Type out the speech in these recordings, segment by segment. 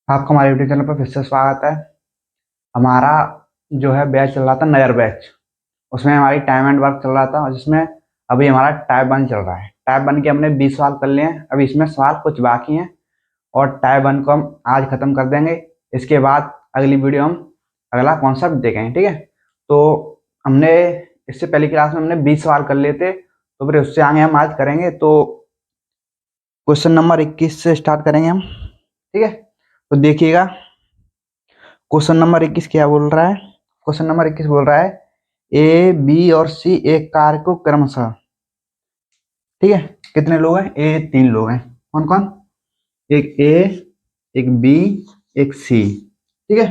आपका हमारे YouTube channel पर फिर से स्वागत है। हमारा जो है बैच चल रहा था नयर बैच। उसमें हमारी टाइम एंड वर्क चल रहा था, जिसमें अभी हमारा टाइप 1 चल रहा है। टाइप 1 के हमने 20 सवाल कर लिए हैं। अभी इसमें सवाल कुछ बाकी हैं और टाइप 1 को हम आज खत्म कर देंगे। इसके बाद अगली वीडियो हम अगला कॉन्सेप्ट देखेंगे, ठीक है। तो हमने इससे पहली क्लास में हमने 20 सवाल कर लिए थे, तो फिर उससे आगे हम आज करेंगे। तो क्वेश्चन नंबर 21 से स्टार्ट करेंगे हम, ठीक है। तो देखिएगा, क्वेश्चन नंबर 21 क्या बोल रहा है। क्वेश्चन नंबर 21 बोल रहा है ए, बी और सी एक कार को क्रमशः, ठीक है। कितने लोग हैं? ए 3 लोग हैं। कौन कौन? एक ए, एक बी, एक सी, ठीक है।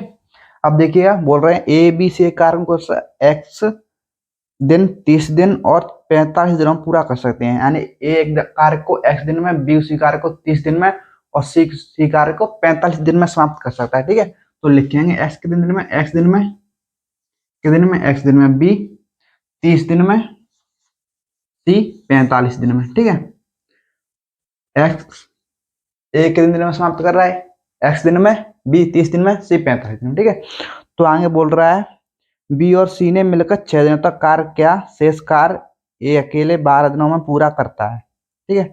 अब देखिएगा, बोल रहे हैं ए बी सी एक कार को एक्स दिन 30 दिन और 45 दिनों में पूरा कर सकते हैं। यानी ए एक कार्य को एक्स दिन में, बी उसी कार्य को 30 दिन में और सी कार्य को 45 दिन में समाप्त कर सकता है, ठीक है। तो लिखेंगे एक्स के दिन में, एक्स दिन में के दिन में, एक्स दिन में, बी 30 दिन में, सी 45 दिन में, ठीक है। एक्स एक दिन में समाप्त कर रहा है, एक्स दिन में, बी 30 दिन में, सी 45 दिन में, ठीक है। तो आगे बोल रहा है बी और सी ने मिलकर 6 दिनों तक कार्य किया, शेष कार्य ए अकेले 12 दिनों में पूरा करता है, ठीक है।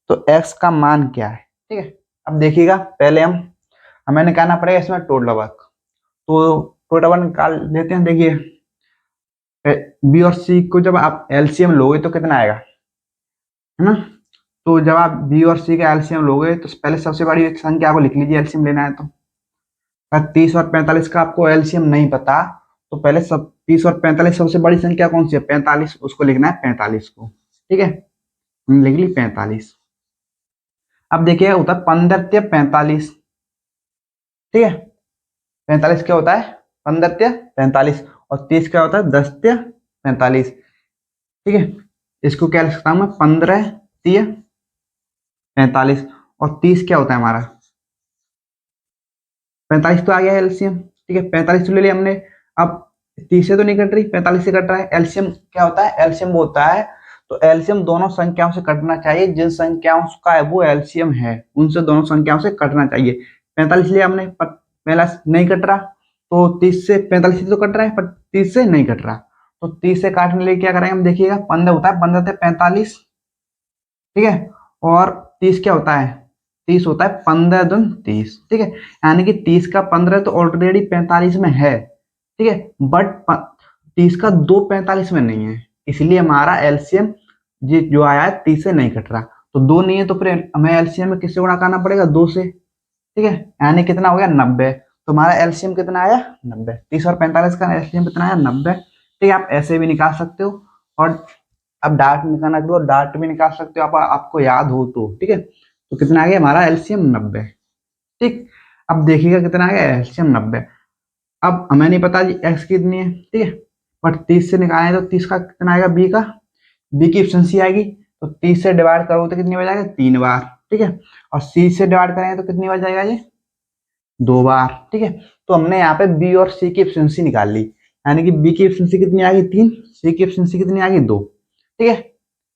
तो एक्स का मान क्या है, ठीक है। अब देखिएगा, पहले हमें निकालना पड़ेगा इसमें टोटल वर्क। तो टोटल वर्क निकाल लेते हैं। देखिए, बी और सी को जब आप एलसीएम लोगे तो कितना आएगा, है ना। तो जब आप बी और सी का एलसीएम लोगे तो पहले सबसे बड़ी संख्या को लिख लीजिए, एलसीएम लेना है तो। अगर 30 और 45 का आपको एलसीएम नहीं पता तो पहले सब 30 और 45 सबसे बड़ी संख्या कौन सी है? 45, उसको लिखना है 45 को, ठीक है। हमने लिख ली 45। अब देखिए, होता है 15 45, ठीक है। 45 क्या होता है? 15 45। और 30 क्या होता है? 10 45, ठीक है। इसको क्या लिख सकता हूं मैं? 15 45। और 30 क्या होता है हमारा? 45 तो आ गया एलसीएम, ठीक है। 45 तो ले लिया हमने। अब 30 से तो नहीं कट रही, 45 से कट रहा है। एलसीएम क्या होता है? एलसीएम वो होता है, तो एलसीएम दोनों संख्याओं से कटना चाहिए जिन संख्याओं का है वो एलसीएम है, उनसे दोनों संख्याओं से कटना चाहिए। 45 लिया हमने, पर पहला नहीं कट रहा, तो 30 से 45 से तो कट रहा है, पर 30 से नहीं कट रहा। तो 30 से काटने लिए क्या करेंगे हम? देखिएगा, 15 होता है, 15 से 45, ठीक है। और 30 क्या होता है? 30 होता है 15 दून 30, ठीक है। यानी कि 30 का 15 तो ऑलरेडी 45 में है, ठीक है। बट 30 का 2 45 में नहीं है, इसलिए हमारा एलसीएम जो आया है 30 से नहीं कट रहा। तो 2 नहीं है तो फिर हमें एलसीएम में किससे गुणा करना पड़ेगा? 2 से, ठीक है। यानी कितना हो गया? 90। तो हमारा एलसीएम कितना आया? 90। 30 और 45 का एलसीएम कितना आया? 90, ठीक है। आप ऐसे भी निकाल सकते हो, और अब डार्ट निकालना तो डार्ट भी निकाल सकते हो, आप आपको याद हो तो, ठीक है। तो कितना आ गया हमारा एलसीएम? 90, ठीक। अब देखिएगा कितना आ गया एलसीएम? 90। अब हमें नहीं पता जी एक्स कितनी है, ठीक है। बट 30 से निकालें तो 30 का कितना आएगा? बी का, बी की एफिशिएंसी आएगी। तो 30 से डिवाइड करो तो कितनी बार जाएगा? 3 बार, ठीक है। और सी से डिवाइड करेंगे तो कितनी बार जाएगा ये? 2 बार, ठीक है। तो हमने यहाँ पे बी और सी की एफिशिएंसी निकाल ली, यानी कि बी की एफिशिएंसी कितनी आ गई? 3। सी की एफिशिएंसी कितनी आ गई? 2, ठीक है।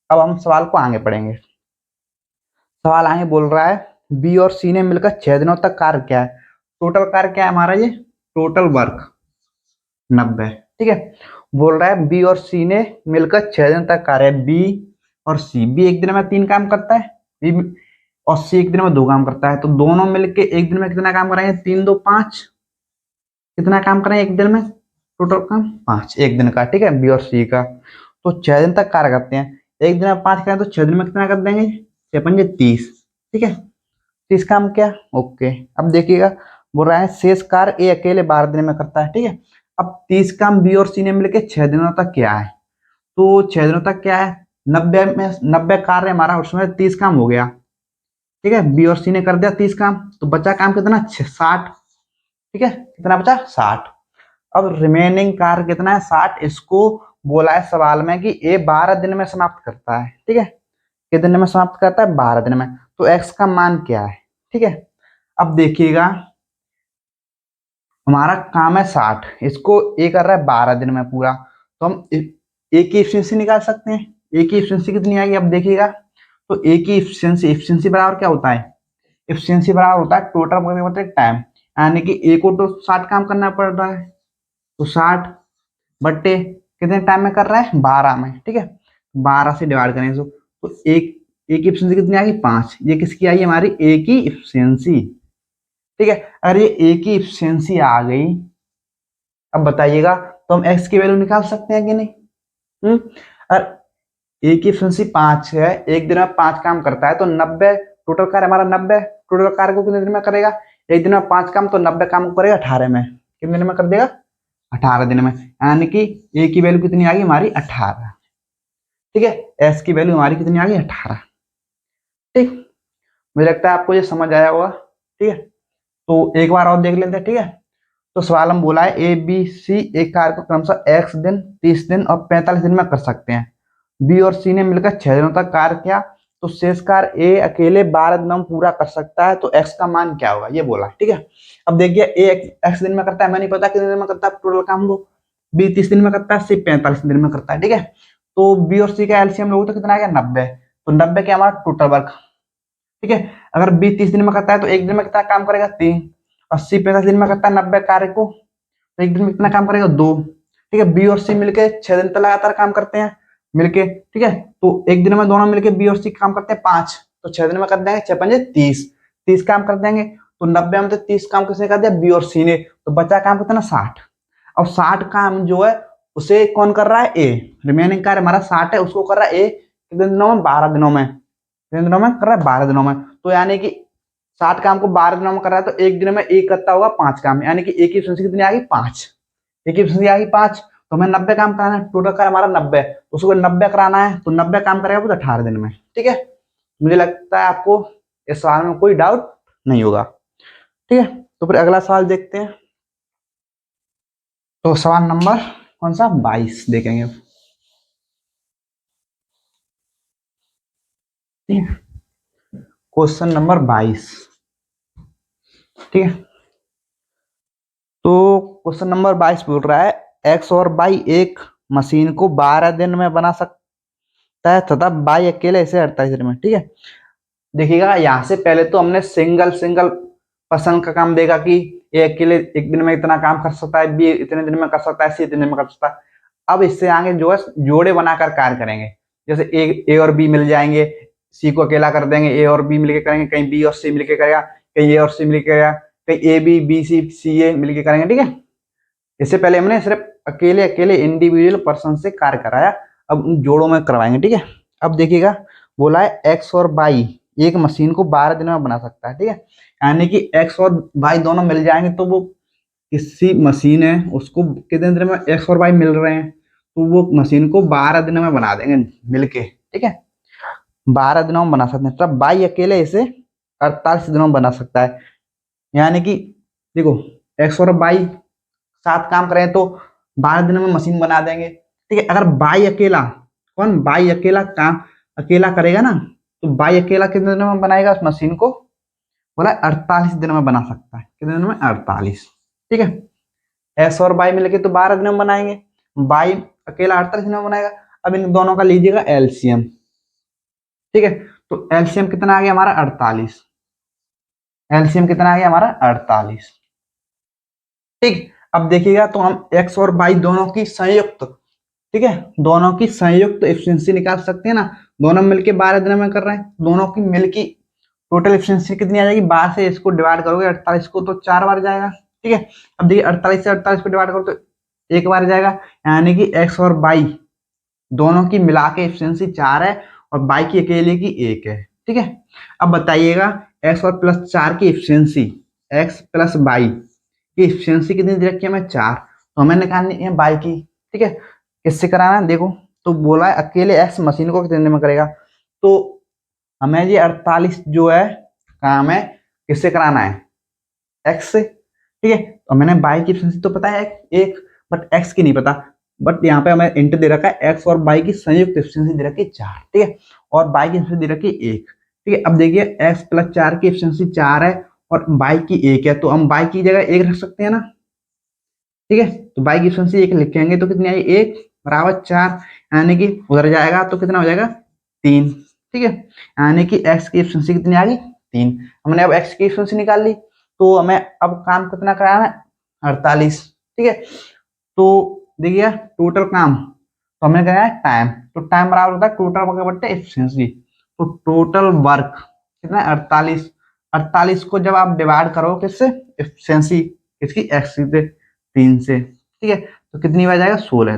अब हम सवाल को आगे पढ़ेंगे। सवाल आगे बोल रहा है बी और सी ने मिलकर 6 दिनों तक कार्य किया है। टोटल कार्य क्या है हमारा? ये टोटल वर्क 90, ठीक है। बोल रहा है बी और सी ने मिलकर 6 दिन तक कार्य, बी और सी, बी एक दिन में 3 काम करता है, बी और सी एक दिन में 2 काम करता है। तो दोनों मिलके एक दिन में कितना काम करेंगे? 3 2 5, कितना काम करेंगे एक दिन में? टोटल काम 5 एक दिन का, ठीक है, बी और सी का। तो 6 दिन तक कार्य करते हैं, एक दिन में 5 करें तो 6 दिन में कितना कर देंगे? 6 पंजे 30, ठीक है। 30 काम क्या? ओके। अब देखिएगा, बोल रहा है शेष कार्य ए अकेले 12 दिन में करता है, ठीक है। अब 30 काम बी और सी ने मिलकर 6 दिनों तक किया है, तो 6 दिनों तक क्या है? 90 में 90 कार्य हमारा, उसमें 30 काम हो गया, ठीक है। बी और सी ने कर दिया 30 काम, तो बचा काम कितना? 60, ठीक है। कितना बचा? 60। अब रिमेनिंग कार्य कितना है? 60। इसको बोला है सवाल में कि ए 12 दिन में समाप्त करता है, ठीक है। कितने दिन में समाप्त करता है? 12 दिन में। तो एक्स का मान क्या है, ठीक है। अब देखिएगा, हमारा काम है 60, इसको ए कर रहा है 12 दिन में पूरा, तो हम ए की एफिशिएंसी निकाल सकते हैं। ए की एफिशिएंसी कितनी आएगी? अब देखिएगा, तो ए की एफिशिएंसी बराबर क्या होता है? एफिशिएंसी बराबर होता है टोटल करने का मतलब टाइम, यानी कि ए को तो 60 काम करना पड़ रहा है, तो 60 बट्टे कितने टाइम में कर रहा है, 12 में, ठीक है, 12 से डिवाइड करें इसको, तो एक ए की एफिशिएंसी कितनी आ गई, 5। ये किसकी आई, हमारी ए की एफिशिएंसी, ठीक है। अगर ये ए की एफिशिएंसी आ गई, अब बताइएगा तो हम एक्स की वैल्यू निकाल सकते हैं कि नहीं। और ए की एफिशिएंसी 5 है, एक दिन में 5 काम करता है, तो 90 टोटल कार्य हमारा 90, टोटल कार्य को कितने दिन में करेगा, एक दिन में 5 काम, तो 90 काम को करेगा 18 में, कितने दिन में कर देगा, 18 दिन में, यानी कि ए की वैल्यू कितनी आ गई हमारी 18, ठीक है, एस की वैल्यू हमारी कितनी आ गई 18, ठीक। मुझे लगता है आपको ये समझ आया होगा, ठीक है। तो एक बार और देख लेते हैं, ठीक है। तो सवाल हम बोला है ए बी सी एक कार्य को क्रमशः एक्स दिन, 30 दिन और 45 दिन में कर सकते हैं। बी और सी ने मिलकर 6 दिनों तक कार्य किया, तो शेष कार्य ए अकेले 12 दिनों में पूरा कर सकता है, तो एक्स का मान क्या होगा, ये बोला, ठीक है। अब देखिए ए एक्स दिन में करता है, मैं नहीं पता कितने दिन में करता है टोटल काम को, बी 30 दिन में करता है, सी 45 दिन में करता है, ठीक है। तो बी और सी का एलसीएम लोगों तो कितना आ गया 90, तो 90 क्या हमारा टोटल वर्क, ठीक है। अगर बी 30 दिन में करता है तो एक दिन में कितना काम करेगा 3, और सी 45 दिन में करता है 90 कार्य को, तो एक दिन में कितना काम करेगा 2, ठीक है। बी और सी मिलके 6 दिन तक लगातार काम करते हैं मिलके, ठीक है। तो एक दिन में दोनों मिलके बी और सी काम करते हैं 5, तो 6 दिन में कर देंगे 6 पंजे 30, 30 काम कर देंगे, तो 90 में तो 30 काम किसने कर दिया, बी और सी ने, तो बचा काम कितना 60। अब 60 काम जो है उसे कौन कर रहा है, ए, रिमेनिंग कार्य हमारा 60 है, उसको कर रहा है ए कितने दिनों में, 12 दिनों में, कितने दिनों में कर रहा है 12 दिनों में, तो यानी कि 60 काम को 12 दिनों में कर रहा है, तो एक दिन में एक करता होगा 5 काम, यानी कि एक की एफिशिएंसी कितनी आ गई 5, एक की एफिशिएंसी आ गई 5, तो हमें 90 काम कराना है, टोटल कार्य हमारा 90, तो उसको 90 कराना है, तो 90 काम करेगा वो 18 दिन में, ठीक है। मुझे लगता है आपको इस सवाल में कोई डाउट नहीं होगा, ठीक है। तो फिर अगला सवाल देखते हैं। तो सवाल नंबर कौन सा 22 देखेंगे, ठीक है, क्वेश्चन नंबर 22, ठीक है। तो क्वेश्चन नंबर 22 बोल रहा है एक्स और वाई एक मशीन को 12 दिन में बना सकता है तथा वाई अकेले इसे 48 दिन में, ठीक है। देखिएगा यहाँ से पहले तो हमने सिंगल सिंगल पर्सन का काम देखा कि ए अकेले एक दिन में इतना काम कर सकता है, बी इतने दिन में कर सकता है, सी इतने दिन में कर सकता है। अब इससे आगे जो है जोड़े बनाकर कार्य करेंगे, जैसे ए और बी मिल जाएंगे, सी को अकेला कर देंगे, ए और बी मिलके करेंगे, कहीं बी और सी मिलके करेगा, कहीं ए और सी मिलके करेगा, कहीं ए बी बी सी ए मिलके करेंगे, ठीक है। इससे पहले हमने सिर्फ अकेले अकेले इंडिविजुअल पर्सन से कार्य कराया, अब उन जोड़ों में करवाएंगे, ठीक है। अब देखिएगा बोला है एक्स और वाई एक मशीन को 12 दिन में बना सकता है, ठीक है, यानी कि एक्स और वाई दोनों मिल जाएंगे, तो वो किसी मशीन है उसको कितने दिन में एक्स और वाई मिल रहे हैं, तो वो मशीन को 12 दिन में बना देंगे मिलके, ठीक है, 12 दिनों में बना सकते हैं। तब वाई अकेले इसे 48 दिनों में बना सकता है, यानी कि देखो एक्स और वाई साथ काम करें तो 12 दिनों में मशीन बना देंगे, ठीक है। अगर बाई अकेला, कौन बाई अकेला काम अकेला करेगा ना, तो बाई अकेला कितने दिनों में बनाएगा उस मशीन को, बोला 48 दिनों में बना सकता है, कितने दिनों में 48, ठीक है। एस और बाई मिलके तो 12 दिनों में बनाएंगे, बाई अकेला 48 दिनों में बनाएगा। अब इन दोनों का लीजिएगा एलसीएम, ठीक है, तो एलसीएम कितना आ गया हमारा 48, एलसीएम कितना आ गया हमारा 48, ठीक। अब देखिएगा तो हम एक्स और वाई दोनों की संयुक्त, ठीक है, दोनों की संयुक्त एफिशिएंसी निकाल सकते हैं ना, दोनों मिलके 12 दिन में कर रहे हैं, दोनों की मिलकी टोटल एफिशिएंसी कितनी आ जाएगी, 12 से इसको डिवाइड करोगे 48 को तो 4 बार जाएगा, ठीक है। अब देखिए 48 से 48 को डिवाइड करो तो एक बार जाएगा, यानी कि एक्स और वाई दोनों की मिला के एफिशिएंसी 4 है और वाई की अकेले की 1 है, ठीक है। अब बताइएगा एक्स और प्लस 4 की एफिशिएंसी, एक्स प्लस वाई की एफिशिएंसी कितनी दे रखी है हमें 4, तो हमें निकालनी है वाई की, ठीक है। किससे कराना है देखो, तो बोला है अकेले एक्स मशीन को कितने दिन में करेगा, तो हमें ये 48 जो है काम है किससे कराना है, एक्स से, ठीक है। तो मैंने बाई की एफिशिएंसी तो पता है एक, बट एक्स की नहीं पता, बट यहाँ पे हमें इंटू दे रखा है एक्स और बाई की संयुक्त एफिशिएंसी दे रखी है 4, ठीक है, और बाई की एफिशिएंसी दे रखी है 1, ठीक है। अब देखिए एक्स प्लस 4 की एफिशिएंसी 4 है और बाई की 1 है, तो हम बाई की जगह 1 रख सकते हैं ना, ठीक है। तो बाई की एफिशिएंसी 1 लिखेंगे तो कितनी आई 1 बराबर 4, यानी कि उधर जाएगा तो कितना हो जाएगा 3, ठीक है, यानी कि एक्स की एफिशिएंसी कितनी आ गई 3। हमने अब x की एफिशिएंसी निकाल ली, तो हमें अब काम कितना कराना है 48। ठीक है, तो देखिए टोटल काम तो हमने कराया है टाइम, तो टाइम बराबर होता है टोटल वर्क बट्टे एफिशिएंसी। तो टोटल वर्क कितना है 48। 48 को जब आप डिवाइड करो किससे एफिशिएंसी इसकी x से 3 से, ठीक है, तो कितनी बार जाएगा 16।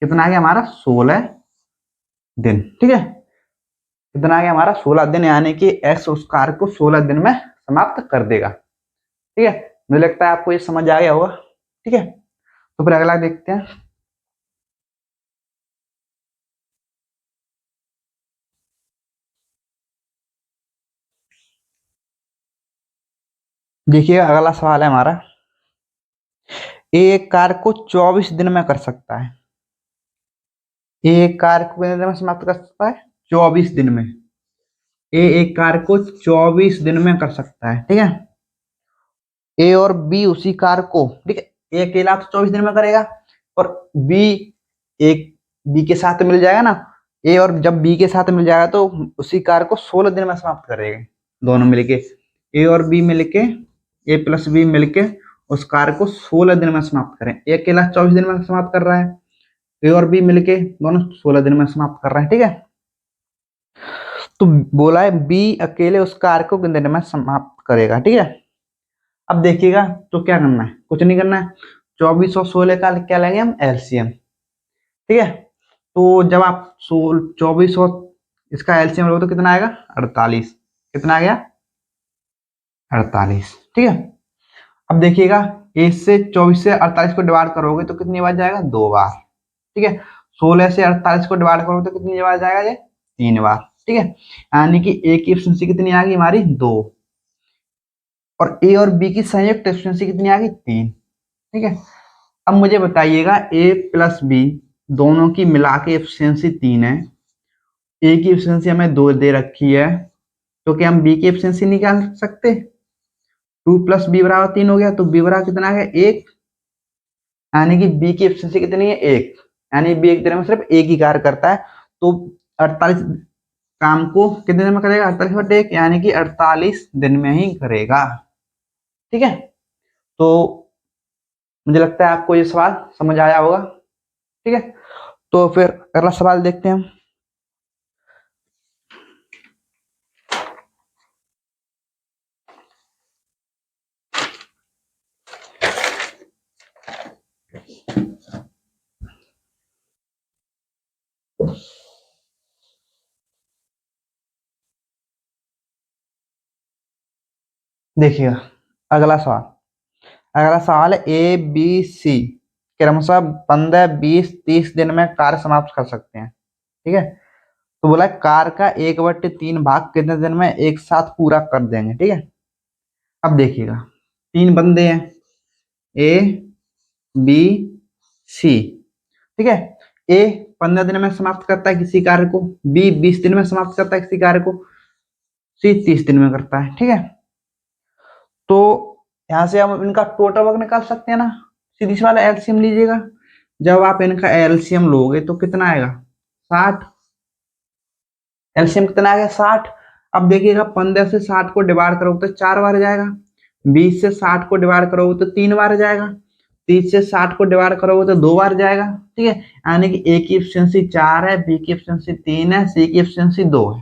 कितना आ गया हमारा 16 दिन। ठीक है, कितना आ गया हमारा 16 दिन, यानी कि एक्स उस कार्य को 16 दिन में समाप्त कर देगा। ठीक है, मुझे लगता है आपको ये समझ आ गया होगा। ठीक है, तो फिर अगला देखते हैं। देखिए अगला सवाल है हमारा, एक कार्य को 24 दिन में कर सकता है। एक कार्य को कितने दिन में समाप्त कर सकता है 24 दिन में। एक कार्य को 24 दिन में कर सकता है। ठीक है, ए और बी उसी कार्य को, ठीक है, ए अकेला तो 24 दिन में करेगा, और बी एक बी के साथ मिल जाएगा ना, ए और जब बी के साथ मिल जाएगा तो उसी कार्य को 16 दिन में समाप्त करेगा। दोनों मिलके ए और बी मिलके, ए प्लस बी मिलके उस कार्य को 16 दिन में समाप्त करें। ए अकेला 24 दिन में समाप्त कर रहा है, ए और बी मिलके दोनों 16 दिन में समाप्त कर रहे हैं। ठीक है, तो बोला है बी अकेले उस कार्य को कितने दिन में समाप्त करेगा। ठीक है, अब देखिएगा तो क्या करना है, कुछ नहीं करना है, 24 और 16 का क्या लेंगे हम एलसीएम। ठीक है, तो जब आप 24 और इसका एलसीएम लो तो कितना आएगा 48। कितना आ गया 48। ठीक है, अब देखिएगा ए से 24 से 48 को डिवाइड करोगे तो कितनी बार जाएगा 2 बार। ठीक है, 16 से 48 को डिवाइड करोगे तो कितनी बार जाएगा ये 3 बार। ठीक है, यानी कि ए की एफिशिएंसी कितनी आ गई हमारी 2, और ए और बी की संयुक्त एफिशिएंसी कितनी आ गई 3। ठीक है, अब मुझे बताइएगा ए प्लस बी दोनों की मिला के एफिशिएंसी 3 है, ए की एफिशिएंसी हमें 2 दे रखी है, तो क्या हम बी की एफिशिएंसी निकाल सकते। 2 प्लस बी बराबर 3 हो गया, तो बी बराबर कितना आ गया 1, यानी कि बी की एफिशिएंसी कितनी है 1, यानी बी एक दिन में सिर्फ एक ही कार्य करता है। तो 48 काम को कितने दिन में करेगा 48/1, यानी कि 48 दिन में ही करेगा। ठीक है, तो मुझे लगता है आपको ये सवाल समझ आया होगा। ठीक है, तो फिर अगला सवाल देखते हैं हम। देखिएगा अगला सवाल, अगला सवाल है ए बी सी क्रमशः 15, 20, 30 दिन में कार्य समाप्त कर सकते हैं। ठीक है, तो बोला कार का 1/3 भाग कितने दिन में एक साथ पूरा कर देंगे। ठीक है, अब देखिएगा 3 बंदे हैं ए बी सी। ठीक है, ए 15 दिन में समाप्त करता है किसी कार्य को, बी 20 दिन में समाप्त करता है किसी कार्य को, सी 30 दिन में करता है। ठीक है, तो यहां से हम इनका टोटल वर्क निकाल सकते हैं ना, सीधी सी वाला एलसीएम लीजिएगा। जब आप इनका एलसीएम लोगे तो कितना आएगा 60। एलसीएम कितना आएगा 60। अब देखिएगा 15 से 60 को डिवाइड करोगे तो 4 बार जाएगा, 20 से 60 को डिवाइड करोगे तो 3 बार जाएगा, 30 से 60 को डिवाइड करोगे तो 2 बार जाएगा। ठीक है, यानी कि ए की एफिशिएंसी 4 है, बी की एफिशिएंसी 3 है, सी की एफिशिएंसी 2 है।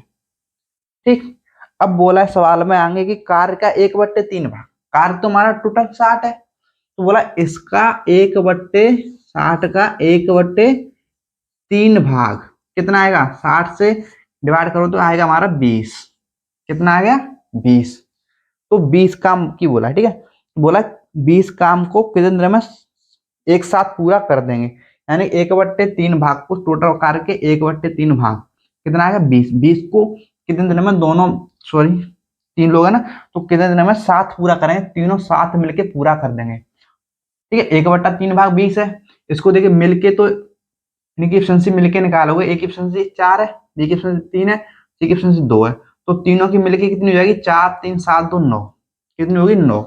ठीक, अब बोला है सवाल में आगे कि कार्य का 1/3 भाग, कार्य तो हमारा टोटल 60 है, तो बोला इसका 1/60 का 1/3 भाग कितना आएगा 60 से डिवाइड करो तो आएगा हमारा 20। कितना आ गया 20। तो 20 काम की बोला है। ठीक है, बोला 20 काम को कितने दिन में एक साथ पूरा कर देंगे, यानी 1/3 भाग को टोटल कार्य के 1/3 भाग कितना आएगा 20। 20 को कितने दिन में दोनों सॉरी 3 लोग है ना, तो कितने दिन में साथ पूरा करेंगे, तीनों साथ मिलके पूरा कर देंगे। ठीक है, 1/3 भाग 20 है, इसको देखिए मिलके तो इनकी एफिशिएंसी मिलके निकालोगे, एक की एफिशिएंसी 4 है, बी की एफिशिएंसी 3 है, सी की एफिशिएंसी 2 है, तो तीनों की मिलके कितनी हो जाएगी 4 3 7 2 9, कितनी होगी 9।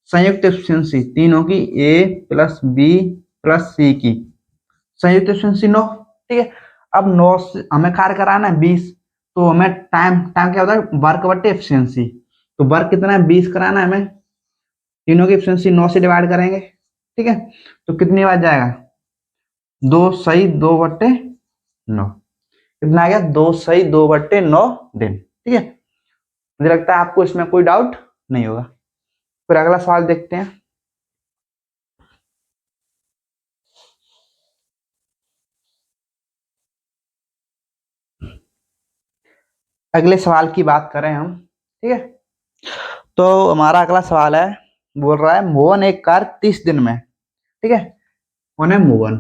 संयुक्त एफिशिएंसी तीनों की ए प्लस बी प्लस सी की संयुक्त एफिशिएंसी 9। ठीक है, अब 9 से हमें कार्य कराना है 20, तो हमें टाइम टाइम क्या होता है, वर्क बटे एफिशिएंसी। तो वर्क कितना है, 20 कराना है हमें, तीनों की एफिशिएंसी 9 से डिवाइड करेंगे, ठीक है। तो कितनी बार जाएगा, 2 सही 2 बटे 9, कितना आ गया, 2 सही 2 बटे 9 दिन, ठीक है। मुझे लगता है आपको इसमें कोई डाउट नहीं होगा। फिर अगला सवाल देखते हैं। अगले सवाल की बात करें हम, ठीक है। तो हमारा अगला सवाल है, बोल रहा है मोहन एक कार 30 दिन में, ठीक है। कौन है, मोहन।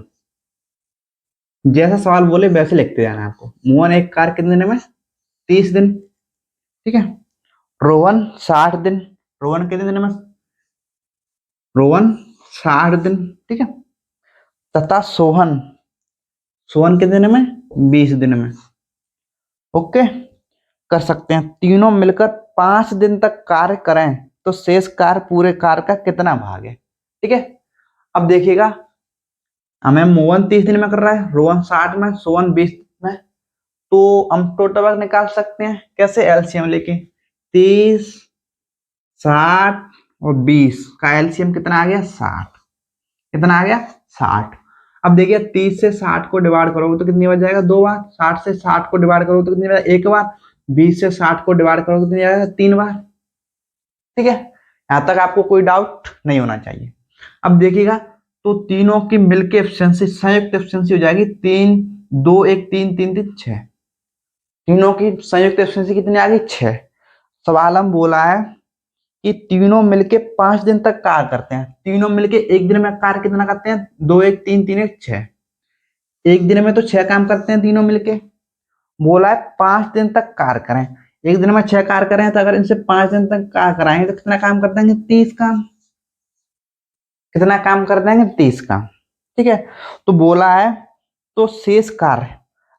जैसा सवाल बोले वैसे लिखते जाना है आपको। मोहन एक कार कितने दिन में, 30 दिन, ठीक है। रोहन 60 दिन, रोहन कितने दिन में, रोहन 60 दिन, ठीक है। तथा सोहन, सोहन कितने दिन में, 20 दिन में। ओके, कर सकते हैं। तीनों मिलकर 5 दिन तक कार्य करें तो शेष कार्य पूरे कार्य का कितना भाग है, ठीक है। अब देखिएगा, हमें मोहन 30 दिन में कर रहा है, रोहन 60 में, सोहन 20 में। तो हम टोटल वर्क निकाल सकते हैं कैसे, एलसीएम लेके। 30 60 और 20 का एलसीएम कितना आ गया, 60। कितना आ गया, 60। अब देखिए 30 से 60 को डिवाइड करोगे तो कितनी बार जाएगा, 2 बार। 60 से 60 को डिवाइड करोगे तो कितनी बार, 1 बार। 20 से 60 को डिवाइड करोगे तो कितनी बार, 3 बार, ठीक है। यहां तक आपको कोई डाउट नहीं होना चाहिए। अब देखिएगा, तो तीनों की मिलकर एफिशिएंसी, संयुक्त एफिशिएंसी हो जाएगी 3 2 1 3 3 3 6। तीनों की संयुक्त एफिशिएंसी कितनी आ गई, 6। सवाल हम बोला है कि तीनों मिलके 5 दिन तक कार्य करते हैं। तीनों मिलके एक दिन में कार्य कितना करते हैं, 2 1 3 3 1 6। एक दिन में तो 6 काम करते हैं तीनों मिलके। बोला है 5 दिन तक कार्य करें। एक दिन में 6 कार्य करें, तो अगर इनसे 5 दिन तक कार्य कराएंगे तो कितना काम कर देंगे, 30 काम। कितना काम कर देंगे, 30 काम, ठीक है। तो बोला है तो शेष कार्य,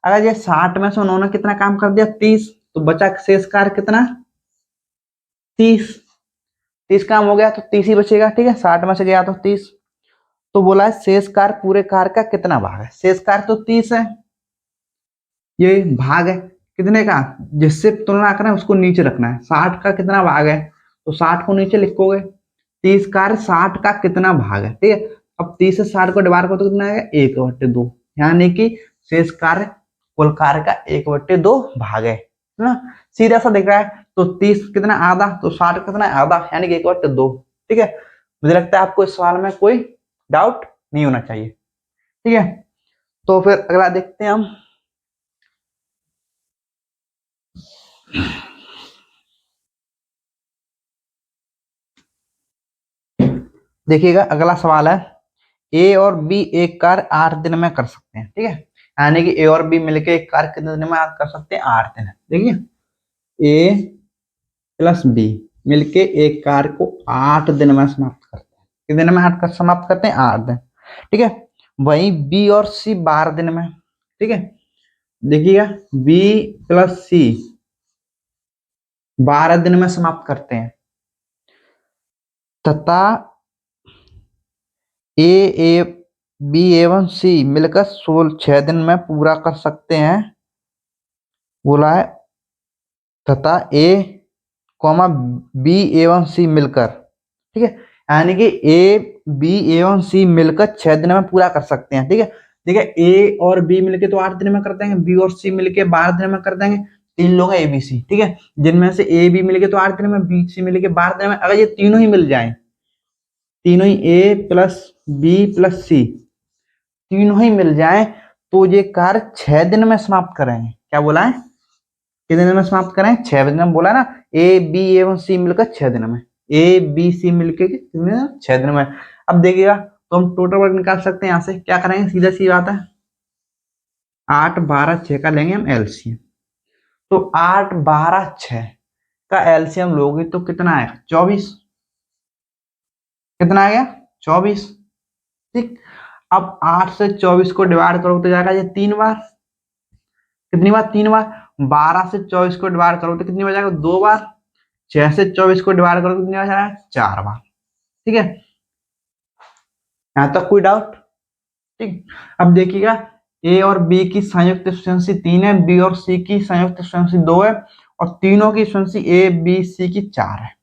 अगर ये 60 में से उन्होंने कितना काम कर दिया, 30, तो बचा शेष कार्य कितना, 30। 30 काम हो गया तो 30 ही बचेगा, ठीक है। 60 में से गया तो 30। तो बोला है शेष कार्य पूरे कार्य का कितना भाग है। शेष कार्य तो 30 है, ये भाग है कितने का, जिससे तुलना करें उसको नीचे रखना है। 60 का कितना भाग है, तो 60 को नीचे लिखोगे। 30 कार्य 60 का कितना भाग है, ठीक है। अब 30 से 60 को डिवाइड करो तो कितना आएगा, 1/2, यानी कि शेष कार्य कुल कार्य का 1/2 भाग है ना। सीधा सा दिख रहा है। तो 30 कितना, आधा, तो 60 कितना, आधा, यानी कि 1/2, ठीक है। मुझे लगता है आपको इस सवाल में कोई डाउट नहीं होना चाहिए, ठीक है। तो फिर अगला देखते हैं हम। देखिएगा, अगला सवाल है, ए और बी एक कार्य 8 दिन में कर सकते हैं, ठीक है। यानी कि ए और बी मिलके एक कार्य कितने दिन में कर सकते हैं, 8 दिन। देखिए, ए प्लस बी मिलके एक कार्य को 8 दिन में समाप्त करते हैं। कितने दिन में समाप्त करते हैं, 8 दिन, ठीक है। वही बी और सी 12 दिन में, ठीक है। देखिएगा, बी प्लस सी 12 दिन में समाप्त करते हैं, तथा ए बी एवं सी मिलकर 6 दिन में पूरा कर सकते हैं, बोला है। तथा ए कॉमा बी एवं सी मिलकर, ठीक है। यानी कि ए बी एवं सी मिलकर 6 दिन में पूरा कर सकते हैं, ठीक है। देखिए, ए और बी मिलके तो 8 दिन में कर देंगे, बी और सी मिलके 12 दिन में कर देंगे। 3 लोग हैं ए बी सी, ठीक है। जिनमें से ए बी मिलके तो 8 दिन में, बी सी मिलके 12 दिन में। अगर ये तीनों ही मिल जाए, तीनों ही ए प्लस बी प्लस सी तीनों ही मिल जाए, तो ये कार्य 6 दिन में समाप्त करेंगे। क्या बोला है, कितने दिन में समाप्त करें, 6 दिन में। बोला ना, ए बी एवं सी मिलकर 6 दिन में, ए बी सी मिलकर कितने, 6 दिन में। अब देखिएगा, तो हम टोटल वर्क निकाल सकते हैं। यहाँ से क्या करेंगे, सीधा सी बात है, 8 12 6 का लेंगे हम एलसीएम। तो 8 12 6 का एलसीएम लोगे तो कितना आएगा, 24। कितना आ गया, 24, ठीक। अब 8 से 24 को डिवाइड करो तो जाएगा ये 3 बार। कितनी बार, 3 बार। 12 से 24 को डिवाइड करो तो कितनी बार जाएगा, 2 बार। 6 से 24 को डिवाइड करो तो कितनी बार जाएगा, 4 बार, ठीक है। यहां तक कोई डाउट, ठीक। अब देखिएगा, ए और बी की संयुक्त एफिशिएंसी 3 है, बी और सी की संयुक्त एफिशिएंसी 2 है, और तीनों की एफिशिएंसी ए बी सी की 4 है।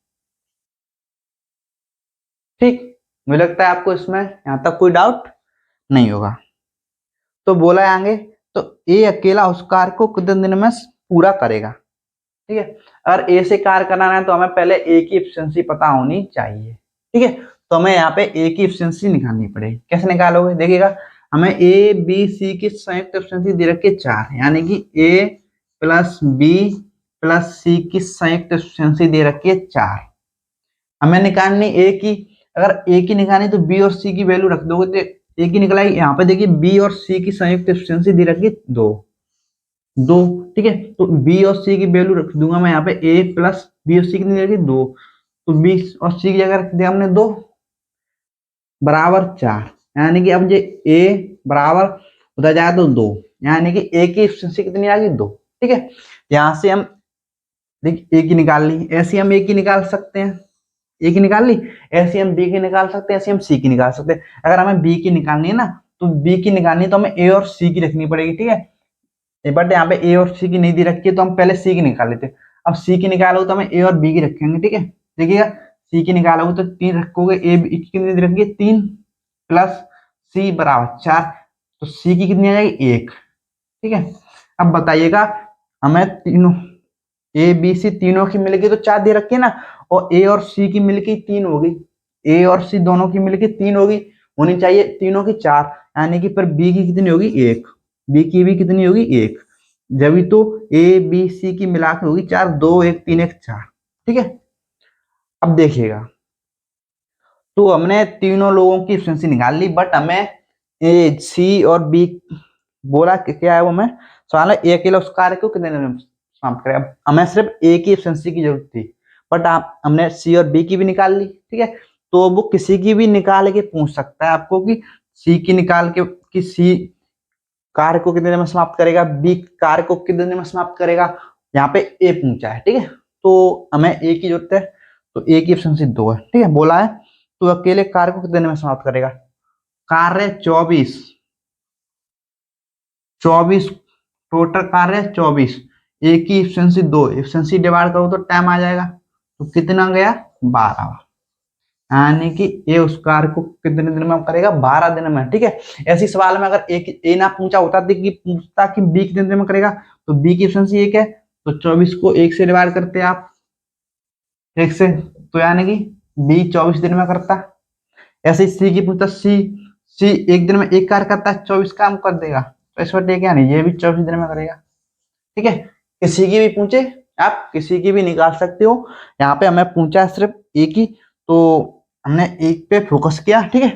ठीक, मुझे लगता है आपको इसमें यहां तक कोई डाउट नहीं होगा। तो बोला है आगे, तो ए अकेला उस कार्य को कितने दिन में पूरा करेगा। ठीक है, अगर ए से कार्य कराना है तो हमें पहले ए की एफिशिएंसी पता होनी चाहिए। ठीक है, तो हमें यहाँ पे ए की एफिशिएंसी निकालनी पड़ेगी। कैसे निकालोगे, देखिएगा, हमें ए बी सी की संयुक्त एफिशिएंसी दे रखी है 4, यानी कि ए प्लस बी प्लस सी की संयुक्त एफिशिएंसी दे रखी है 4। हमें निकालनी ए की, अगर ए की निकालनी तो बी और सी की वैल्यू रख दोगे तो ए की निकलाएगी। यहाँ पे देखिए बी और सी की संयुक्त एफिशिएंसी दे रखी है 2 2। ठीक है, तो बी और सी की वैल्यू रख दूंगा मैं यहाँ पे, ए प्लस बी और सी की रखी 2, तो बी और सी की जगह रख दिया हमने 2 बराबर 4, यानी कि अब ये ए बराबर उधर जाए तो 2, यानी कि ए की एफिशिएंसी कितनी आ गई 2। ठीक है, यहाँ से हम देखिए ए की निकाल ली, ऐसे हम ए की निकाल सकते हैं, ए की निकाल ली, ऐसे हम बी की निकाल सकते हैं, ऐसे हम सी की निकाल सकते हैं। अगर हमें बी की निकालनी है ना, तो बी की निकालनी है तो हमें ए और सी की रखनी पड़ेगी। ठीक है, बट यहाँ पे ए और सी की नहीं दी रखी है तो हम पहले सी की निकाल लेते हैं। अब सी की निकालोगे तो हमें ए और बी की रखेंगे। ठीक है, देखिएगा, सी की निकालोगे तो 3 रखोगे, ए बी की कितनी रखेंगे 3 प्लस सी बराबर 4, तो सी की कितनी आ जाएगी 1। ठीक है, अब बताइएगा, हमें तीनों ए बी सी तीनों की मिलके तो 4 दे रखी है ना, और ए और सी की मिलके 3 होगी, ए और सी दोनों की मिलके 3 होगी, होनी चाहिए तीनों की 4, यानी कि पर बी की कितनी होगी 1, बी की भी कितनी होगी 1, जब तो ए बी सी की मिला के होगी 4, 2 1 3 1 4। ठीक है, अब देखिएगा, तो हमने तीनों लोगों की एफिशिएंसी निकाल ली, बट हमें ए सी और बी बोला कि क्या है वो, हमें सवाल है ए अकेला उस कार्य को कितने दिन में समाप्त करेगा। हमें सिर्फ ए की एफिशिएंसी की जरूरत थी, बट आप हमने सी और बी की भी निकाल ली। ठीक है, तो वो किसी की भी निकाल के पूछ सकता है आपको कि सी की निकाल के कि सी कार्य को कितने दिन में समाप्त करेगा, बी कार्य को कितने दिन में समाप्त करेगा। यहाँ पे ए पूछा है। ठीक है, तो हमें ए की जरूरत है, तो ए की एफिशिएंसी 2 है। ठीक है, बोला है तो अकेले कार्य को कितने दिन में समाप्त करेगा, कार्य 24 24 टोटल कार्य 24, ए की एफिशिएंसी 2, एफिशिएंसी डिवाइड करो तो टाइम आ जाएगा, तो कितना गया 12, यानी कि ए उस कार्य को कितने दिन में करेगा 12 दिन में। ठीक है, ऐसी सवाल में अगर ए ना पूछा होता कि पूछता कि बी कितने दिन में करेगा, तो बी की एफिशिएंसी 1 है, तो 24 को 1 से डिवाइड करते हैं आप, 1 से, तो यानी कि बी 24 दिन में करता। ऐसे ही सी की पूछता, सी सी एक दिन में एक कार्य करता है, 24 काम कर देगा, तो इस वक्त क्या नहीं, ये भी 24 दिन में करेगा। ठीक है, किसी की भी पूछे, आप किसी की भी निकाल सकते हो। यहाँ पे हमें पूछा है सिर्फ एक ही, तो हमने एक पे फोकस किया। ठीक है,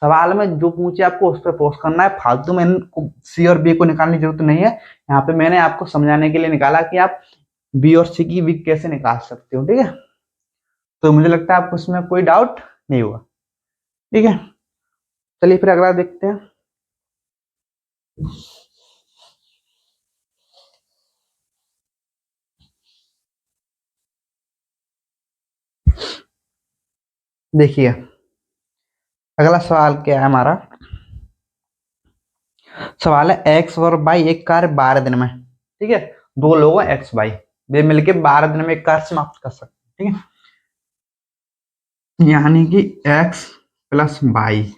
सवाल में जो पूछे आपको उस पर फोकस करना है, फालतू में सी और बी को निकालने की जरूरत नहीं है। यहाँ पे मैंने आपको समझाने के लिए निकाला कि आप बी और सी की भी कैसे निकाल सकते हो। ठीक है, तो मुझे लगता है आपको इसमें कोई डाउट नहीं हुआ। ठीक है, चलिए फिर अगला देखते हैं। देखिए, अगला सवाल क्या है हमारा, सवाल है एक्स और वाई एक कार्य 12 दिन में। ठीक है, दो लोग हैं एक्स वाई, वे मिलके 12 दिन में एक कार्य समाप्त कर सकते हैं। ठीक है, यानी कि एक्स प्लस वाई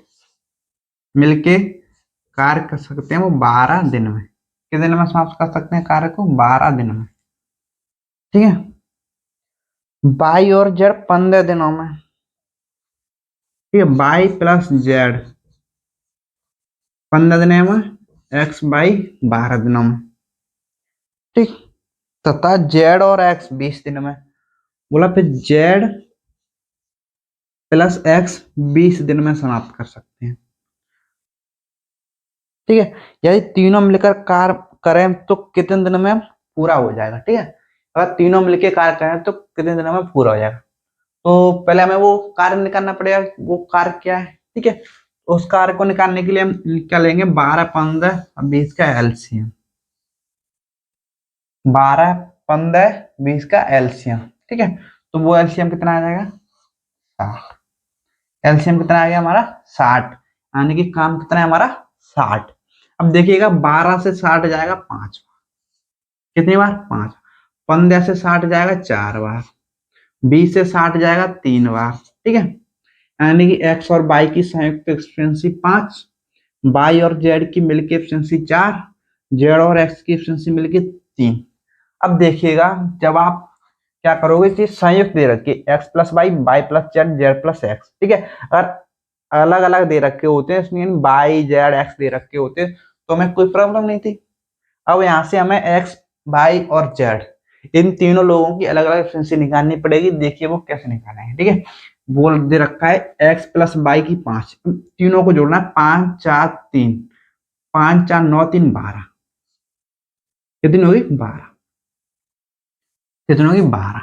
मिलके कार्य कर सकते हैं वो 12 दिन में। कितने दिन में समाप्त कर सकते हैं कार्य को, 12 दिन में। ठीक है, वाई और जेड 15 दिनों में। ठीक है, वाई प्लस जेड 15 दिनों में, एक्स वाई 12 दिनों में। ठीक, तथा जेड और एक्स 20 दिन में। बोला फिर जेड प्लस एक्स 20 दिन में समाप्त कर सकते हैं। ठीक है, यदि तीनों मिलकर कार्य करें तो कितने दिन में पूरा हो जाएगा। ठीक है, अगर तीनों मिलकर कार्य करें तो कितने दिनों में पूरा हो जाएगा। तो पहले हमें वो कार्य निकालना पड़ेगा, वो कार्य क्या है। ठीक है, उस कार्य को निकालने के लिए हम क्या लेंगे, 12 15 20 का एलसीएम, 12 15 20 का एलसीएम। ठीक है, तो वो एलसीएम कितना आ जाएगा 60, एलसीएम कितना आ गया हमारा 60, यानी कि काम कितना है हमारा 60। अब देखिएगा 12 से 60 जाएगा 5 बार। कितनी बार? 5। 15 से 60 जाएगा 4 बार। 20 से 60 जाएगा 3 बार। ठीक है, यानी कि एक्स और वाई की संयुक्त एफिशिएंसी 5, वाई और जेड की मिलकर एफिशिएंसी 4, जेड और एक्स की एफिशिएंसी मिलकर 3। अब देखिएगा जब आप क्या करोगे कि संयुक्त दे रखी x plus y, y plus z, z plus x. ठीक है, अगर अलग अलग दे रखे होते हैं, इसलिए वाई जेड एक्स दे रखे होते तो हमें कोई प्रॉब्लम नहीं थी। अब यहाँ से हमें एक्स वाई और जेड इन तीनों लोगों की अलग अलग एफिशिएंसी निकालनी पड़ेगी। देखिए वो कैसे निकालेंगे। ठीक है, बोल दे रखा है एक्स प्लस वाई की 5, तीनों को जोड़ना है। 5 4 3, 5 4 9 3 12, कितनी होगी? 12। कितनी होगी? 12।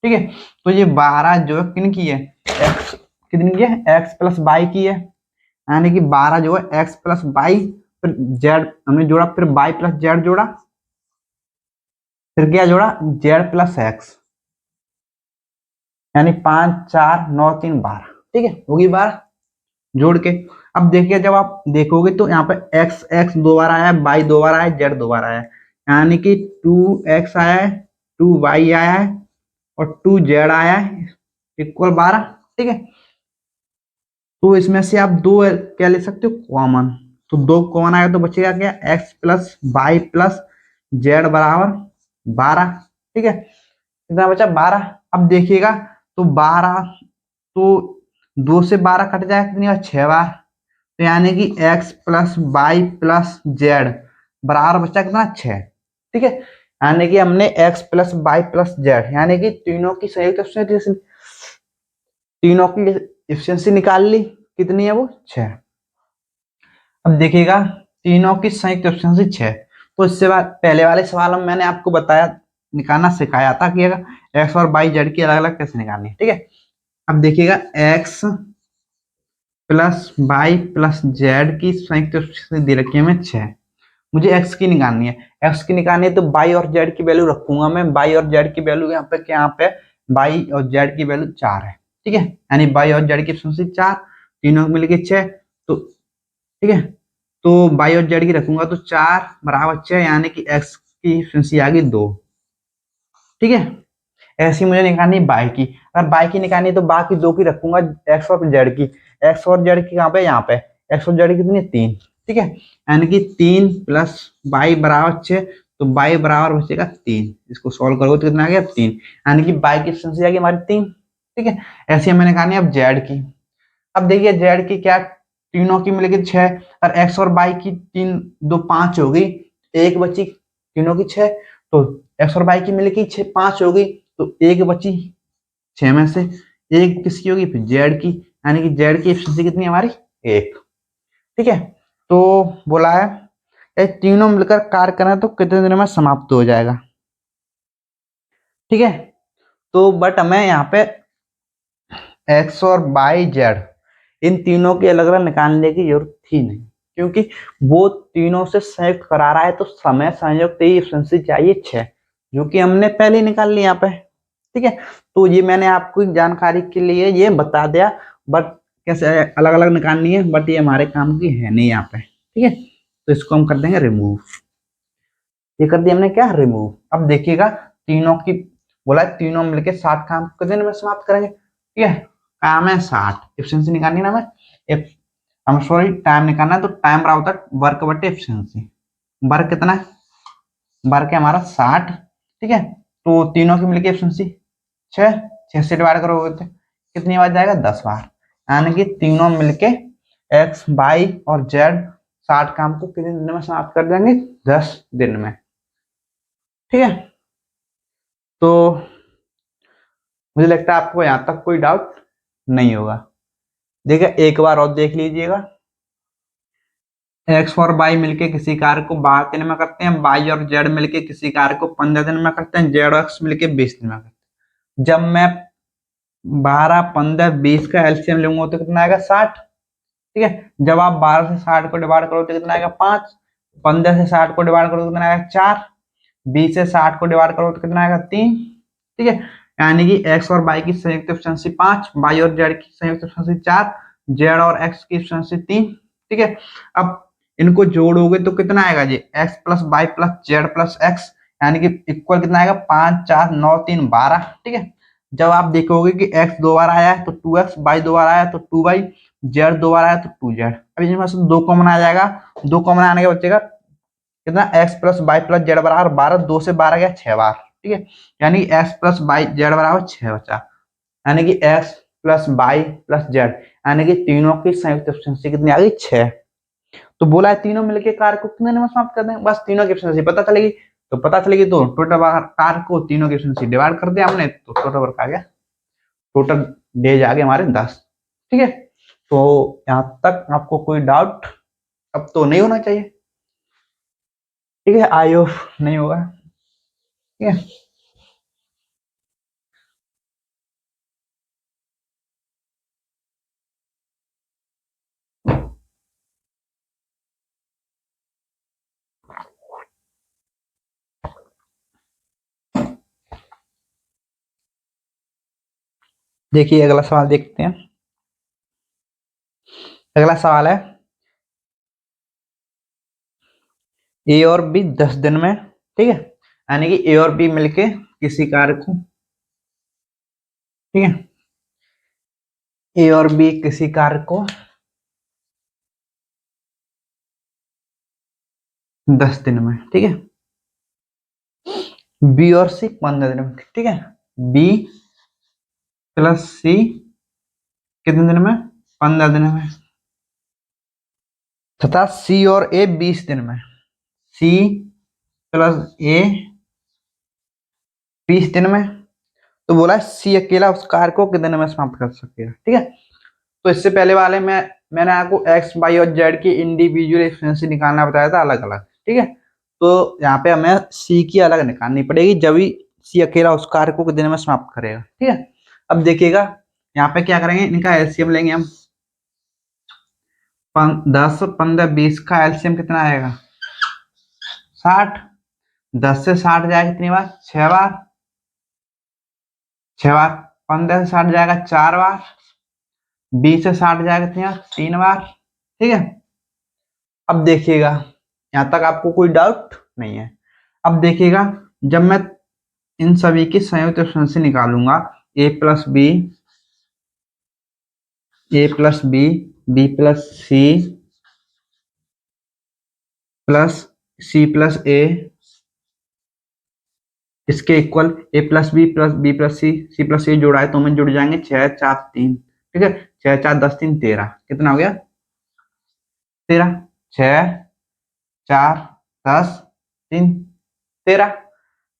ठीक है, तो ये 12 जो है किन की है? एक्स कितनी की है? एक्स प्लस वाई की है, यानी कि 12 जो है एक्स प्लस वाई, फिर जेड हमने जोड़ा, फिर वाई प्लस जेड जोड़ा, फिर क्या जोड़ा? जेड प्लस एक्स, यानी 5 4 9 3 12। ठीक है, होगी 12 जोड़ के। अब देखिए जब आप देखोगे तो यहाँ पे एक्स एक्स 2 बार आया है, वाई 2 बार आया है, जेड 2 बार आया है, यानी कि 2x आया है, 2y आया है और 2z आया है, इक्वल 12। ठीक है, तो इसमें से आप दो क्या ले सकते हो? कॉमन। तो दो कॉमन आएगा तो बचेगा क्या? X plus y plus z बराबर 12। ठीक है, कितना बचा? 12। अब देखिएगा तो 12, तो 2 से 12 कट जाएगा, कितनी बार? 6 बार। तो यानी कि x plus y plus z बराबर बचा कितना? 6। ठीक है, यानी कि हमने x plus y plus z यानी कि तीनों की संयुक्त एफिशिएंसी, तीनों की एफिशिएंसी निकाल ली। कितनी है वो? 6। अब देखिएगा तीनों की संयुक्त एफिशिएंसी 6, तो इससे बाद पहले वाले सवाल में मैंने आपको बताया, निकालना सिखाया था कि अगर एक्स और वाई जेड की अलग अलग कैसे निकालनी है। ठीक है, अब देखिएगा x plus y plus z की संयुक्त एफिशिएंसी दे रखी है हमें 6, मुझे एक्स की निकालनी है। एक्स की निकालनी है तो वाई और जेड की वैल्यू रखूंगा मैं। वाई और जेड की वैल्यू यहाँ पे क्या? यहाँ पे वाई और जेड की वैल्यू 4 है। ठीक है, यानी वाई और जेड की एफिशिएंसी 4, तीनों मिलके 6। तो ठीक है, तो वाई और जेड की रखूंगा तो 4 बराबर 6, यानी कि एक्स की एफिशिएंसी आ गई 2। ठीक है, ऐसी मुझे निकालनी है बाई की। अगर बाई की निकालनी है तो बाकी दो की रखूंगा, एक्स और जेड की। एक्स और जेड की कहाँ पे? यहाँ पे। एक्स और जेड कितनी है? 3। ठीक है, यानी कि 3 प्लस बाई बराबर 6, तो बाई बराबर बचेगा 3। इसको सॉल्व करोगे तो कितना आ गया? 3, यानी कि बाई की एफिशिएंसी आ गई हमारी 3। ठीक है, ऐसे मैंने निकालनी है अब जेड की। अब देखिए जेड की क्या, तीनों की मिलेगी 6, और एक्स और बाई की 3 2 5 हो गई, एक बची तीनों की 6, तो एक्स और बाई की मिलेगी 6 5 हो गई, तो एक बची 6 में से, एक किसकी होगी? फिर जेड की, यानी कि जेड की एफिशिएंसी कितनी है हमारी? 1। ठीक है, तो बोला है ये तीनों मिलकर कार्य करें तो कितने दिनों में समाप्त हो जाएगा। ठीक है, तो बट हमें यहाँ पे एक्स और वाई जेड इन तीनों के अलग अलग निकालने की जरूरत थी नहीं, क्योंकि वो तीनों से संयुक्त करा रहा है, तो समय संयुक्त ही एफिशिएंसी चाहिए 6, जो कि हमने पहले ही निकाल लिया यहाँ पे। ठीक है, तो ये मैंने आपको जानकारी के लिए ये बता दिया, बट कैसे अलग अलग निकालनी है, बट ये हमारे काम की है नहीं यहाँ पे। ठीक है, तो इसको हम कर देंगे रिमूव। ये कर दिया हमने क्या? रिमूव। अब देखिएगा तीनों की बोला है, तीनों मिलके 60 काम कितने दिन में समाप्त करेंगे। ठीक है, काम है 60, एफिशिएंसी निकालनी ना हमें, हम सॉरी टाइम निकालना है, तो टाइम बराबर होता है वर्क बटे एफिशिएंसी। वर्क कितना है? वर्क है हमारा 60। ठीक है, तो तीनों की मिलकर एफिशिएंसी 6, 6 से डिवाइड करोगे तो कितनी बार जाएगा? 10 बार, यानी कि तीनों मिलके एक्स वाई और जेड 60 काम को कितने दिन में समाप्त कर देंगे? 10 दिन में। ठीक है, तो मुझे लगता है आपको यहां तक कोई डाउट नहीं होगा। देखिए एक बार और देख लीजिएगा, एक्स और वाई मिलके किसी कार्य को 12 दिन में करते हैं, वाई और जेड मिलके किसी कार्य को 15 दिन में करते हैं, जेड और एक्स मिलके 20 दिन में करते हैं। जब मैं 12 15 20 का एलसीएम लूंगा तो कितना आएगा? 60। ठीक है, जब आप 12 से 60 को डिवाइड करो तो कितना आएगा? 5। 15 से 60 को डिवाइड करो तो कितना आएगा? 4। 20 से 60 को डिवाइड करो तो कितना आएगा? 3। ठीक है, यानी कि एक्स और वाई की संयुक्त एफिशिएंसी 5, वाई और जेड की संयुक्त एफिशिएंसी 4, जेड और एक्स की एफिशिएंसी 3। ठीक है, अब इनको जोड़ोगे तो कितना आएगा जी, x plus y plus z plus x, यानी कि इक्वल कितना आएगा, 5 4 9 3 12। ठीक है, जब आप देखोगे कि एक्स दो बार आया है तो 2x, वाई दो बार आया है तो 2y, जेड दो बार आया तो 2z। अब इसमें से दो कॉमन आ जाएगा, दो कॉमन आने के बचेगा कितना, x plus y plus z बराबर 12, 2 से 12 गया 6 बार। ठीक है, यानी एक्स प्लस वाई जेड बराबर 6 बचा, यानी कि x plus y plus z, यानी कि तीनों की संयुक्त एफिशिएंसी कितनी आ गई, 6। तो बोला है तीनों मिलके कार को कितने में समाप्त कर दें, बस तीनों की एफिशिएंसी पता चलेगी। तो पता चलेगी तो टोटल कार को तीनों की एफिशिएंसी डिवाइड कर दिया हमने, तो टोटल वर्क आ गया, टोटल डेज आ गए हमारे 10। ठीक है, तो यहां तक आपको कोई डाउट अब तो नहीं होना चाहिए। ठीक है, आई होप नहीं होगा। ठीक है, देखिए अगला सवाल देखते हैं। अगला सवाल है, ए और बी 10 दिन में, ठीक है, यानी कि ए और बी मिलके किसी कार्य को, ठीक है, ए और बी किसी कार्य को 10 दिन में, ठीक है, बी और सी 15 दिन में, ठीक है, बी प्लस सी कितने दिन में, 15 दिन में, तथा सी और ए 20 दिन में, सी प्लस ए 20 दिन में। तो बोला सी अकेला उस कार्य को कितने दिन में समाप्त कर सकेगा। ठीक है, तो इससे पहले वाले में मैंने आपको एक्स वाई और जेड की इंडिविजुअल एफिशिएंसी निकालना बताया था अलग अलग। ठीक है, तो यहाँ पे हमें सी की अलग निकालनी पड़ेगी, जब भी सी अकेला उस कार्य को कितने दिन में समाप्त करेगा। ठीक है, अब देखिएगा यहाँ पे क्या करेंगे, इनका एलसीएम लेंगे हम, 10 15 20 का एलसीएम कितना आएगा, 60। 10 से 60 जाएगा कितनी बार, 6 बार, 6 बार, 15 से 60 जाएगा 4 बार, 20 से 60 जाएगा कितनी बार, 3 बार। ठीक है, अब देखिएगा यहां तक आपको कोई डाउट नहीं है। अब देखिएगा जब मैं इन सभी की संयुक्त एफिशिएंसी निकालूंगा, a plus b, a plus b, b plus c plus c plus a, इसके equal a plus b plus c plus a जोड़ा है तो में जुड़ जाएंगे 6 4 3। ठीक है, 6 4 10 3 13, कितना हो गया 13, 6 4 10 3 13।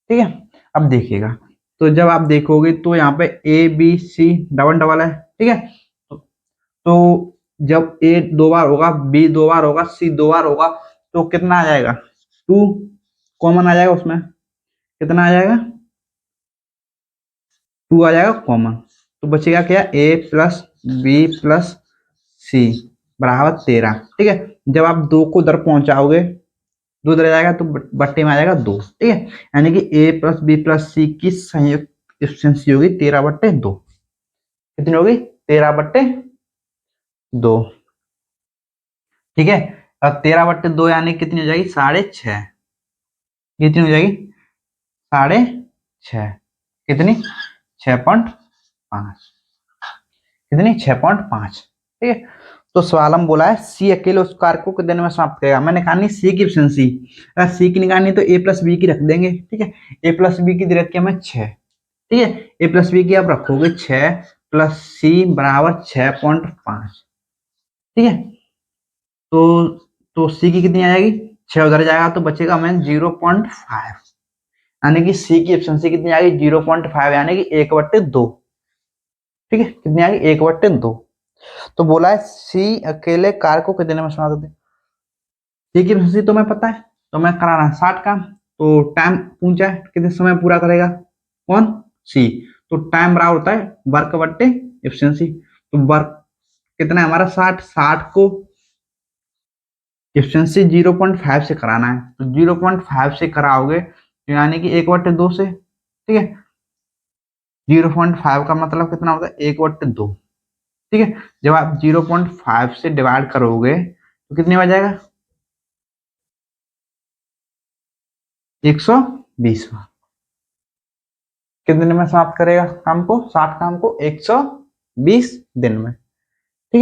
ठीक है, अब देखिएगा तो जब आप देखोगे तो यहाँ पे A B C double double है। ठीक है, तो जब ए दो बार होगा, बी दो बार होगा, सी दो बार होगा, तो कितना आ जाएगा, 2 कॉमन आ जाएगा, उसमें कितना आ जाएगा, 2 आ जाएगा कॉमन। तो बचेगा क्या, ए प्लस बी प्लस सी बराबर 13। ठीक है, जब आप 2 को उधर पहुंचाओगे, 2 उधर जाएगा तो बट्टे में आ जाएगा 2। ठीक है, यानी कि ए प्लस बी प्लस सी की संयुक्त एफिशिएंसी होगी 13/2। कितनी होगी, 13/2। ठीक है, अब 13/2 यानी कितनी हो जाएगी, 6.5। कितनी हो जाएगी, 6.5, कितनी, 6.5, कितनी, 6.5। ठीक है, तो सवाल हम बोला है सी अकेले उस कार्य को कितने दिन में समाप्त करेगा। मैंने निकालनी सी की एफिशिएंसी, अगर सी की निकालनी तो ए प्लस बी की रख देंगे। ठीक है, ए प्लस बी की रख के हमें 6। ठीक है, ए प्लस बी की आप रखोगे 6 प्लस सी बराबर 6.5। ठीक है, तो सी की कितनी आ जाएगी, 6 उधर जाएगा तो बचेगा हमें 0.5, यानी कि सी की एफिशिएंसी कितनी आ गई, 0.5, यानी कि 1/2। ठीक है, कितनी आ गई, 1/2। तो बोला है सी अकेले कार को कितने में सुना देते, सी की एफिशिएंसी तो मैं पता है, तो मैं करा रहा 60 का, तो टाइम पूछा है कितने समय पूरा करेगा, कौन, सी। तो टाइम बराबर होता है वर्क बट्टे एफिशिएंसी, तो वर्क कितना है हमारा 60, 60 को एफिशिएंसी 0.5 से कराना है, तो 0.5 से कराओगे तो यानी कि 1/2 से। ठीक है, 0.5 का मतलब कितना होता है, 1/2। ठीक है, जब आप 0.5 से डिवाइड करोगे तो कितने में आ जाएगा, 120वां। कितने दिन में समाप्त करेगा काम को? 60 काम को 120 दिन में।